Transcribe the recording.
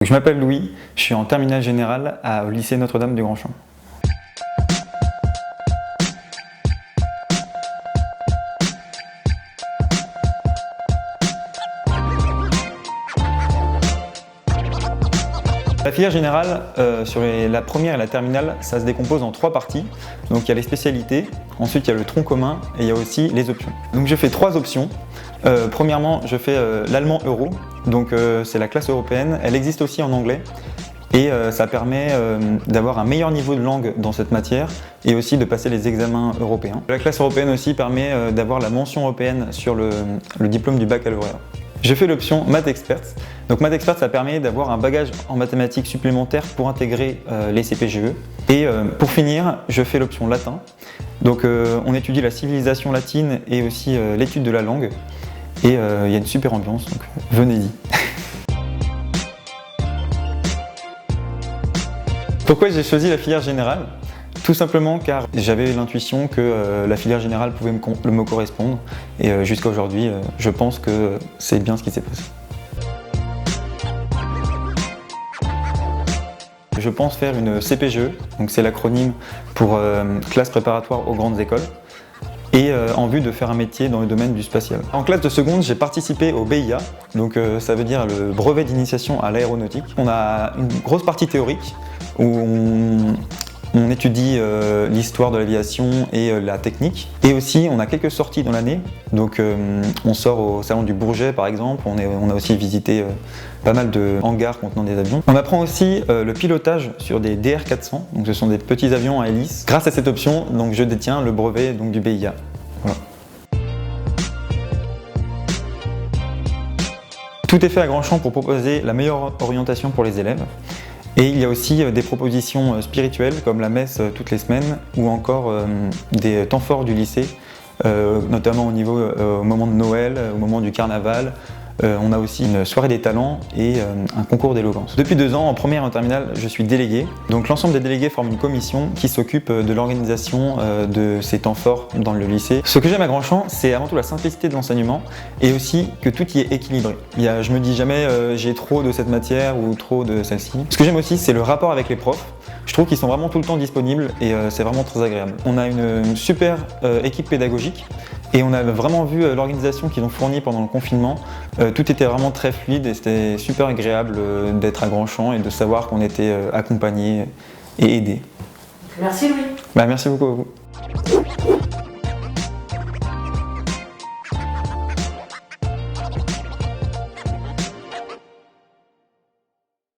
Je m'appelle Louis, je suis en terminale générale au lycée Notre-Dame du Grand-Champ. La filière générale, sur la première et la terminale, ça se décompose en 3 parties. Donc il y a les spécialités, ensuite il y a le tronc commun et il y a aussi les options. Donc je fais 3 options. Premièrement, je fais l'allemand euro, donc c'est la classe européenne, elle existe aussi en anglais et ça permet d'avoir un meilleur niveau de langue dans cette matière et aussi de passer les examens européens. La classe européenne aussi permet d'avoir la mention européenne sur le diplôme du baccalauréat. J'ai fait l'option Maths Expert. Donc Maths Expert, ça permet d'avoir un bagage en mathématiques supplémentaire pour intégrer les CPGE. Et pour finir, je fais l'option latin. Donc on étudie la civilisation latine et aussi l'étude de la langue. Et il y a une super ambiance, donc venez-y. Pourquoi j'ai choisi la filière générale ? Tout simplement car j'avais l'intuition que la filière générale pouvait me correspondre et jusqu'à aujourd'hui, je pense que c'est bien ce qui s'est passé. Je pense faire une CPGE, donc c'est l'acronyme pour classe préparatoire aux grandes écoles, et en vue de faire un métier dans le domaine du spatial. En classe de seconde, j'ai participé au BIA, donc ça veut dire le brevet d'initiation à l'aéronautique. On a une grosse partie théorique où on étudie l'histoire de l'aviation et la technique. Et aussi, on a quelques sorties dans l'année. Donc, on sort au Salon du Bourget, par exemple. On a aussi visité pas mal de hangars contenant des avions. On apprend aussi le pilotage sur des DR400. Donc, ce sont des petits avions à hélice. Grâce à cette option, donc, je détiens le brevet donc, du BIA. Voilà. Tout est fait à Grand-Champ pour proposer la meilleure orientation pour les élèves. Et il y a aussi des propositions spirituelles comme la messe toutes les semaines ou encore des temps forts du lycée, notamment au moment de Noël, au moment du carnaval. On a aussi une soirée des talents et un concours d'éloquence. Depuis 2 ans, en première et en terminale, je suis délégué. Donc l'ensemble des délégués forment une commission qui s'occupe de l'organisation de ces temps forts dans le lycée. Ce que j'aime à Grand-Champ, c'est avant tout la simplicité de l'enseignement et aussi que tout y est équilibré. Je me dis jamais j'ai trop de cette matière ou trop de celle-ci. Ce que j'aime aussi, c'est le rapport avec les profs. Je trouve qu'ils sont vraiment tout le temps disponibles et c'est vraiment très agréable. On a une super équipe pédagogique. Et on a vraiment vu l'organisation qu'ils ont fournie pendant le confinement. Tout était vraiment très fluide et c'était super agréable d'être à Grand-Champ et de savoir qu'on était accompagné et aidé. Merci Louis. Merci beaucoup à vous.